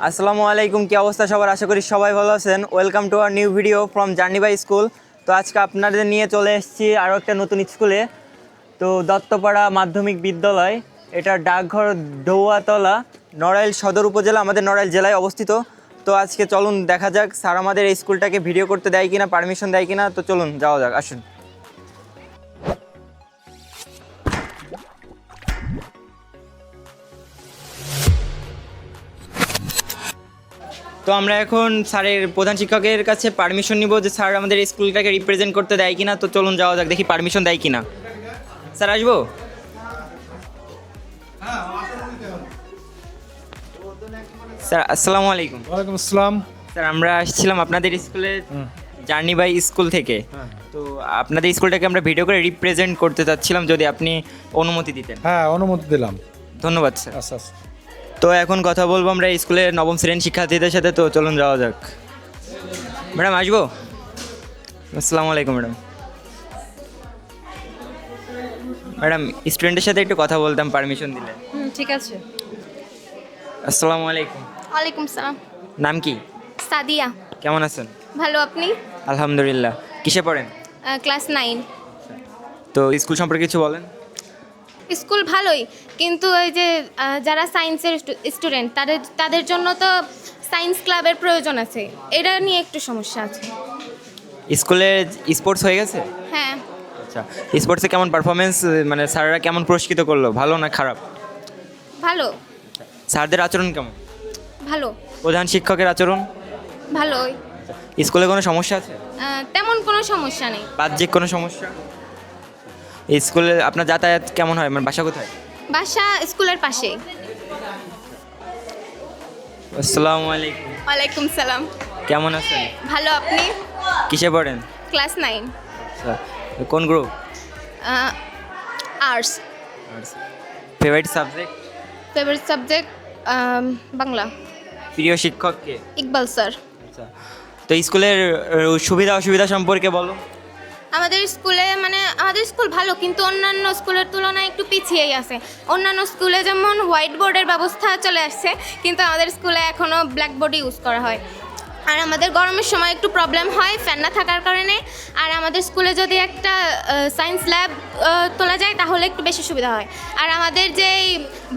আসসালামু আলাইকুম, কি অবস্থা সবার? আশা করি সবাই ভালো আছেন। Welcome to our new video from journey by school. তো আজকে আপনাদের নিয়ে চলে এসেছি আরও একটা নতুন স্কুলে। তো দত্তপাড়া মাধ্যমিক বিদ্যালয়, এটা ডাকঘর ডৌয়াতলা, নড়াইল সদর উপজেলা, আমাদের নড়াইল জেলায় অবস্থিত। তো আজকে চলুন দেখা যাক স্যার আমাদের এই স্কুলটাকে ভিডিও করতে দেয় কিনা, পারমিশন দেয় কিনা। তো চলুন যাওয়া যাক, আসুন। তো আমরা এখন স্যারের প্রধান শিক্ষকের কাছে পারমিশন নিব যে স্যার আমাদের এই স্কুলটাকে রিপ্রেজেন্ট করতে দেয় কিনা। তো চলুন যাওয়া যাক, দেখি পারমিশন দেয় কিনা। স্যার আসবো? স্যার আসসালামু আলাইকুম। ওয়ালাইকুম আসসালাম। স্যার আমরা আসছিলাম আপনাদের স্কুলে জার্নি বাই স্কুল থেকে। তো আপনাদের স্কুলটাকে আমরা ভিডিও করে রিপ্রেজেন্ট করতে চাচ্ছিলাম, যদি আপনি অনুমতি দিতেন। হ্যাঁ, অনুমতি দিলাম। ধন্যবাদ স্যার। আচ্ছা আচ্ছা। তো এখন কথা বলবো আমরা স্কুলের নবম শ্রেণীর শিক্ষার্থীদের সাথে। তো চলুন যাওয়া যাক। ম্যাডাম আসবো? আসসালামু আলাইকুম ম্যাডাম। ম্যাডাম স্টুডেন্টের সাথে একটু কথা বলতাম, পারমিশন দিলে। ঠিক আছে। আসসালামু আলাইকুম। ওয়ালাইকুম সালাম। নাম কি? সাদিয়া। কেমন আছেন? ভালো, আপনি? আলহামদুলিল্লাহ। কিসে পড়েন? ক্লাস 9। তো স্কুল সম্পর্কে কিছু বলেন। স্কুল ভালোই, কিন্তু ওই যে যারা সায়েন্সের স্টুডেন্ট তাদের জন্য তো সায়েন্স ক্লাবের প্রয়োজন আছে, এটা নিয়ে একটু সমস্যা আছে। স্কুলে স্পোর্টস হয়ে গেছে? হ্যাঁ। আচ্ছা, স্পোর্টসে কেমন পারফরমেন্স, মানে স্যাররা কেমন পুরস্কৃত করলো, ভালো না খারাপ? ভালো। স্যারদের আচরণ কেমন? ভালো। প্রধান শিক্ষকের আচরণ? ভালোই। স্কুলে কোনো সমস্যা আছে? তেমন কোনো সমস্যা নেই। বাহ্যিক কোনো সমস্যা? স্কুলে আপনার যাতায়াত কেমন হয়, মানে বাসা কোথায়? বাসা স্কুলের পাশে। আসসালামু আলাইকুম। ওয়ালাইকুম সালাম। কেমন আছেন? ভালো, আপনি? কিসে পড়েন? ক্লাস 9। আচ্ছা, কোন group? Arts. Favourite subject? Favourite subject Bangla. প্রিয় শিক্ষক কে? ইকবাল স্যার। আচ্ছা, তো স্কুলের সুবিধা অসুবিধা সম্পর্কে বলো। আমাদের স্কুল ভালো, কিন্তু অন্যান্য স্কুলের তুলনায় একটু পিছিয়েই আছে। অন্যান্য স্কুলে যেমন হোয়াইট বোর্ডের ব্যবস্থা চলে আসছে, কিন্তু আমাদের স্কুলে এখনও ব্ল্যাকবোর্ড ইউজ করা হয়। আর আমাদের গরমের সময় একটু প্রবলেম হয় ফ্যান না থাকার কারণে। আর আমাদের স্কুলে যদি একটা সায়েন্স ল্যাব তোলা যায় তাহলে একটু বেশি সুবিধা হয়। আর আমাদের যেই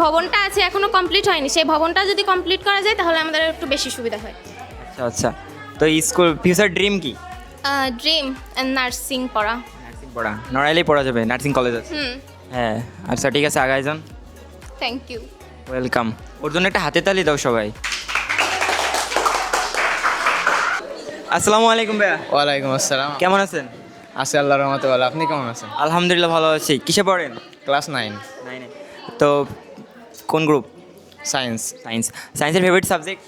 ভবনটা আছে এখনও কমপ্লিট হয়নি, সেই ভবনটা যদি কমপ্লিট করা যায় তাহলে আমাদের একটু বেশি সুবিধা হয়। আচ্ছা আচ্ছা, তো স্কুল ফিউচার ড্রিম কি? ড্রিম নার্সিং পড়া। নার্সিং পড়া? নড়াইলেই পড়া যাবে, নার্সিং কলেজ আছে। হ্যাঁ, আচ্ছা ঠিক আছে, আগায় যান। Thank you. ওয়েলকাম। ওর জন্য একটা হাতে তালি দাও সবাই। আসসালামু আলাইকুম ভাইয়া। ওয়ালাইকুম আসসালাম। কেমন আছেন? আছি আল্লাহর রহমতে ভালো। আপনি কেমন আছেন? আলহামদুলিল্লাহ ভালো আছি। কিসে পড়েন? ক্লাস 9 নাইনে। তো কোন গ্রুপ? সায়েন্স। সায়েন্স। সায়েন্সের ফেভারিট সাবজেক্ট?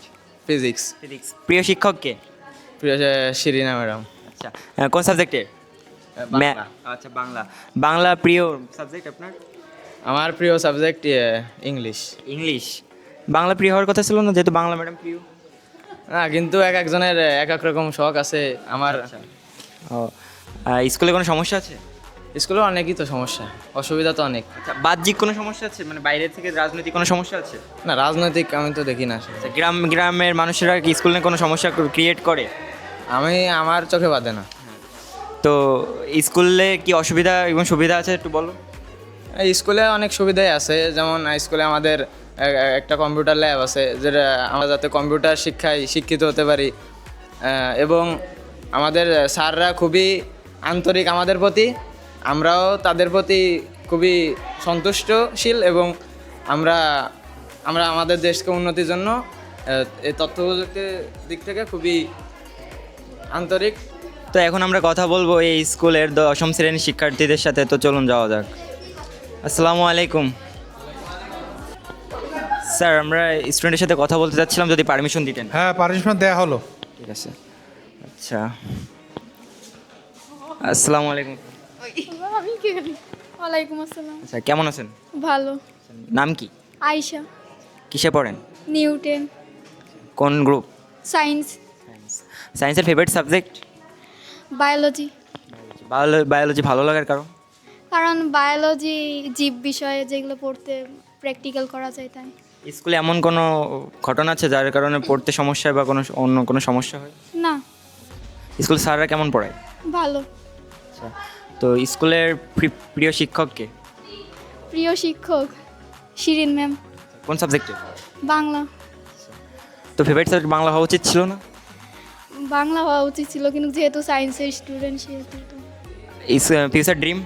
ফিজিক্স। ফিজিক্স। প্রিয় শিক্ষক কে? প্রিয় শিরিনা ম্যাডাম। আচ্ছা, কোন সাবজেক্টের? বাংলা। আচ্ছা, বাংলা। বাংলা প্রিয় সাবজেক্ট আপনার? আমার প্রিয় সাবজেক্ট ইংলিশ। ইংলিশ। বাংলা প্রিয় হওয়ার কথা ছিল না, যেহেতু বাংলা ম্যাডাম প্রিয়। না, কিন্তু এক একজনের এক এক রকম শখ আছে। আমার ও, স্কুলে কোনো সমস্যা আছে? স্কুলে অনেকই তো সমস্যা, অসুবিধা তো অনেক। আচ্ছা, বাহ্যিক কোনো সমস্যা আছে, মানে বাইরে থেকে রাজনৈতিক কোনো সমস্যা আছে? না, রাজনৈতিক আমি তো দেখি না। আচ্ছা, গ্রামের মানুষেরা কি স্কুলে কোনো সমস্যা ক্রিয়েট করে? আমি আমার চোখে বাঁধে না। তো স্কুলে কি অসুবিধা এবং সুবিধা আছে একটু বলো। এই স্কুলে অনেক সুবিধাই আছে, যেমন স্কুলে আমাদের একটা কম্পিউটার ল্যাব আছে, যেটা আমরা যাতে কম্পিউটার শিক্ষায় শিক্ষিত হতে পারি। এবং আমাদের স্যাররা খুবই আন্তরিক আমাদের প্রতি, আমরাও তাদের প্রতি খুবই সন্তুষ্টশীল, এবং আমরা আমাদের দেশকে উন্নতির জন্য এই তথ্য প্রযুক্তির দিক থেকে খুবই আন্তরিক। তো এখন আমরা কথা বলবো এই স্কুলের দশম শ্রেণীর শিক্ষার্থীদের সাথে। তো চলুন যাওয়া যাক। আসসালামু আলাইকুম স্যার, আমরা স্টুডেন্টের সাথে কথা বলতে চাচ্ছিলাম, যদি পারমিশন দিতেন। হ্যাঁ, পানিশমেন্ট দেওয়া হলো। ঠিক আছে। আচ্ছা, আসসালামু আলাইকুম। আমি কি করি? ওয়ালাইকুম আসসালাম। আচ্ছা, কেমন আছেন? ভালো। নাম কি? আয়শা। কিসে পড়েন? নিউটেন। কোন গ্রুপ? সায়েন্স। সায়েন্সের ফেভারিট সাবজেক্ট? বায়োলজি। বায়োলজি ভালো লাগার কারণ? কারণ বায়োলজি জীব বিষয়ে যেগুলো পড়তে প্র্যাকটিক্যাল করা যায় তাই। স্কুলে এমন কোনো ঘটনা আছে যার কারণে পড়তে সমস্যা হয় বা কোনো অন্য কোনো সমস্যা হয়? না, স্কুল স্যাররা কেমন পড়ায়? ভালো। আচ্ছা, তো স্কুলের প্রিয় শিক্ষককে? প্রিয় শিক্ষক শিরিন ম্যাম। কোন সাবজেক্টে? বাংলা। তো ফেভারিট সাবজেক্ট বাংলা হওয়া উচিত ছিল না? বাংলা হওয়া উচিত ছিল, কিন্তু যেহেতু সায়েন্সের স্টুডেন্ট সেহেতু ফিউচার ড্রিম?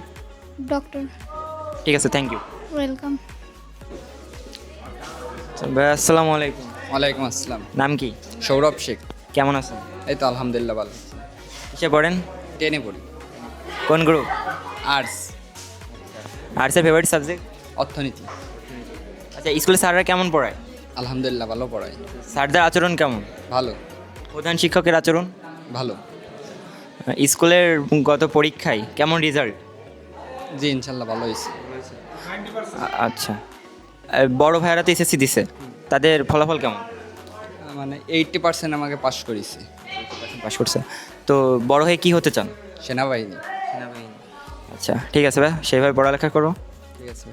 ডক্টর। ঠিক আছে, থ্যাংক ইউ। ওয়েলকাম। ভাই আসসালামু আলাইকুম। ওয়ালাইকুম আসসালাম। নাম কি? সৌরভ শেখ। কেমন আছেন? এই তো আলহামদুলিল্লাহ ভালো। কিসে পড়েন? 10-এ পড়ি। কোন গ্রুপ? আর্টস। আর্টসের ফেভারিট সাবজেক্ট? অর্থনীতি। আচ্ছা, স্কুলে স্যাররা কেমন পড়ায়? আলহামদুলিল্লাহ ভালো পড়াই। স্যারদের আচরণ কেমন? ভালো। প্রধান শিক্ষকের আচরণ? ভালো। স্কুলের গত পরীক্ষায় কেমন রেজাল্ট? জি ইনশাল্লাহ ভালো হয়েছে। আচ্ছা, বড় ভাইয়ারা তো এসএসসি দিছে, তাদের ফলাফল কেমন? মানে 80% আমাকে পাস করেছে। পাস করছে। তো বড় হয়ে কি হতে চান? সেনাবাহিনী। আচ্ছা, ঠিক আছে ভাই, সেইভাবে পড়ালেখা করো। ঠিক আছে।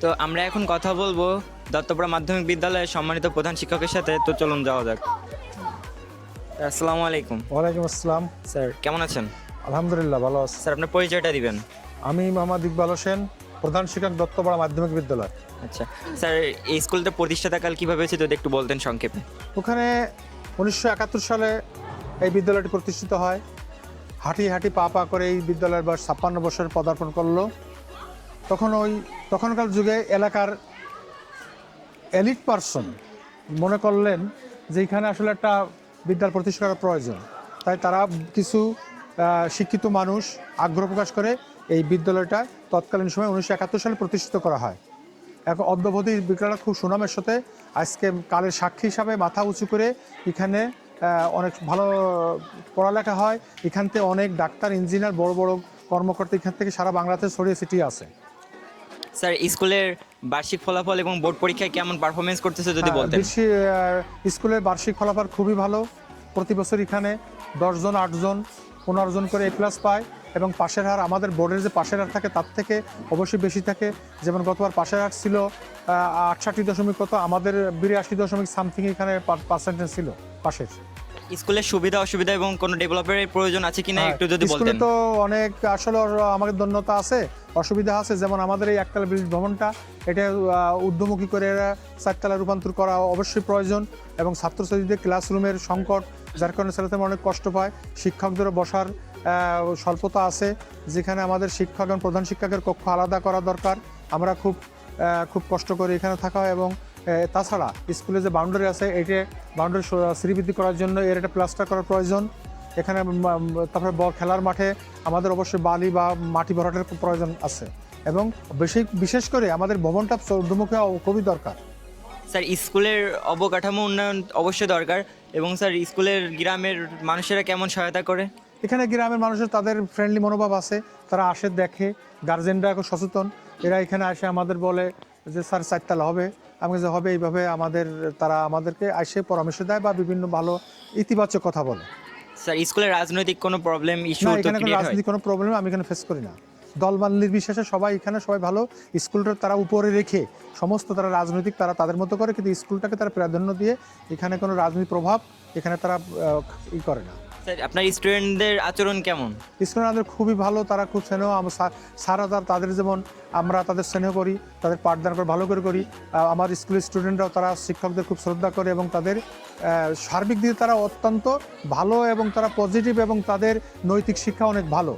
তো আমরা এখন কথা বলবো দত্তপাড়া মাধ্যমিক বিদ্যালয়ের সম্মানিত প্রধান শিক্ষকের সাথে। তো চলুন যাওয়া যাক। আসসালামু আলাইকুম ওয়ালাইকুম আসসালাম। স্যার, কেমন আছেন? আলহামদুলিল্লাহ ভালো আছি। স্যার, আপনার পরিচয়টা দিবেন। আমি মোহাম্মদ ইকবাল হোসেন, প্রধান শিক্ষক দত্তপাড়া মাধ্যমিক বিদ্যালয়। আচ্ছা স্যার, এই স্কুলটা প্রতিষ্ঠাতাকাল কীভাবে হয়েছে যদি একটু বলতেন সংক্ষেপে। ওখানে 1971 সালে এই বিদ্যালয়টি প্রতিষ্ঠিত হয়। হাঁটি হাঁটি পা পা করে এই বিদ্যালয়ের বয়স 56 বছরে পদার্পণ করলো। তখনকার যুগে এলাকার এলিট পারসন মনে করলেন যে এখানে আসলে একটা বিদ্যালয় প্রতিষ্ঠা করার প্রয়োজন। তাই তারা কিছু শিক্ষিত মানুষ আগ্রহ প্রকাশ করে এই বিদ্যালয়টা তৎকালীন সময় 1971 সালে প্রতিষ্ঠিত করা হয়। এখন অদ্যাবধি বিদ্যালয়টা খুব সুনামের সাথে আজকে কালের সাক্ষী হিসাবে মাথা উঁচু করে এখানে অনেক ভালো পড়ালেখা হয়। এখান থেকে অনেক ডাক্তার, ইঞ্জিনিয়ার, বড় বড় কর্মকর্তা এখান থেকে সারা বাংলাতে ছড়িয়ে ছিটিয়ে আছে। স্যার, স্কুলের বার্ষিক ফলাফল এবং বোর্ড পরীক্ষায় কেমন পারফরমেন্স করতেছে যদি বলতেন। স্কুলের বার্ষিক ফলাফল খুবই ভালো। প্রতি বছর এখানে 10 জন, 8 জন, 15 জন করে A+ পায় এবং পাশের হার, আমাদের বোর্ডের যে পাশের হার থাকে তার থেকে অবশ্যই বেশি থাকে। যেমন গতবার পাশের হার ছিল 68 কত, আমাদের 82 সামথিং এখানে পার্সেন্টেজ ছিল পাশের। স্কুলের সুবিধা অসুবিধা এবং কোনো ডেভেলপের প্রয়োজন আছে কিনা একটু যদি স্কুলে বলতেন। তো অনেক আসলে আমাদের দন্যতা আছে, অসুবিধা আছে। যেমন আমাদের এই একতলা ব্রিজ ভবনটা, এটা ঊর্ধ্বমুখী করে 4তলা রূপান্তর করা অবশ্যই প্রয়োজন এবং ছাত্রছাত্রীদের ক্লাসরুমের সংকট, যার কারণে ছেলেদের অনেক কষ্ট পায়। শিক্ষকদেরও বসার স্বল্পতা আছে, যেখানে আমাদের শিক্ষক এবং প্রধান শিক্ষকের কক্ষ আলাদা করা দরকার। আমরা খুব কষ্ট করে এখানে থাকা হয় এবং তাছাড়া স্কুলে যে বাউন্ডারি আছে, এইটা বাউন্ডারি শ্রীবৃদ্ধি করার জন্য এর একটা প্লাস্টার করার প্রয়োজন। এখানে তারপরে খেলার মাঠে আমাদের অবশ্যই বালি বা মাটি ভরাটের প্রয়োজন আছে এবং বিশেষ করে আমাদের ভবনটা ঊর্ধ্বমুখী খুবই দরকার। স্যার, স্কুলের অবকাঠামো উন্নয়ন অবশ্যই দরকার এবং স্যার স্কুলের গ্রামের মানুষেরা কেমন সহায়তা করে? এখানে গ্রামের মানুষের তাদের ফ্রেন্ডলি মনোভাব আছে, তারা আসে, দেখে, গার্জেনরা খুব সচেতন। এরা এখানে আসে আমাদের বলে যে স্যার 4তলা হবে, আমি যে হবে এইভাবে, তারা আমাদেরকে আসে পরামর্শ দেয় বা বিভিন্ন ভালো ইতিবাচক কথা বলে। স্যার, স্কুলের রাজনৈতিক কোনো প্রবলেম ইস্যু না, তো এখানে কোনো ক্রিয়েট হয়? রাজনৈতিক কোনো প্রবলেম আমি এখানে ফেস করি না। দলবাল নির্বিশেষে সবাই ভালো। স্কুলটা তারা উপরে রেখে সমস্ত তারা রাজনৈতিক তারা তাদের মতো করে, কিন্তু স্কুলটাকে তারা প্রাধান্য দিয়ে এখানে কোনো রাজনৈতিক প্রভাব এখানে তারা করে না। স্যার, আপনার স্টুডেন্টদের আচরণ কেমন? স্কুলে আমাদের খুবই ভালো, তারা খুব স্নেহ। সারা তাদের যেমন আমরা তাদের স্নেহ করি, তাদের পাঠদান করে ভালো করে করি। আমার স্কুলের স্টুডেন্টরাও তারা শিক্ষকদের খুব শ্রদ্ধা করে এবং তাদের সার্বিক দিকে তারা অত্যন্ত ভালো এবং তারা পজিটিভ এবং তাদের নৈতিক শিক্ষা অনেক ভালো।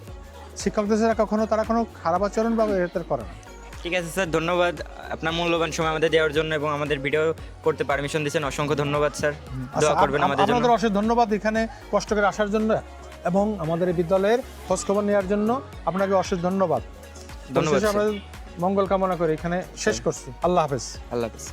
শিক্ষকদের ছাড়া তারা কোনো খারাপ আচরণ বা এর করে না। ঠিক আছে স্যার, ধন্যবাদ আপনার মূল্যবান সময় আমাদের দেওয়ার জন্য এবং আমাদের ভিডিও করতে পারমিশন দিয়েছেন। অসংখ্য ধন্যবাদ স্যার, দোয়া করবেন আমাদের জন্য। আপনাদের অশেষ ধন্যবাদ এখানে কষ্ট করে আসার জন্য এবং আমাদের এই বিদ্যালয়ের খোঁজখবর নেওয়ার জন্য আপনাকে অশেষ ধন্যবাদ। ধন্যবাদ আমরা মঙ্গল কামনা করে এখানে শেষ করছি। আল্লাহ হাফেজ। আল্লাহ হাফেজ।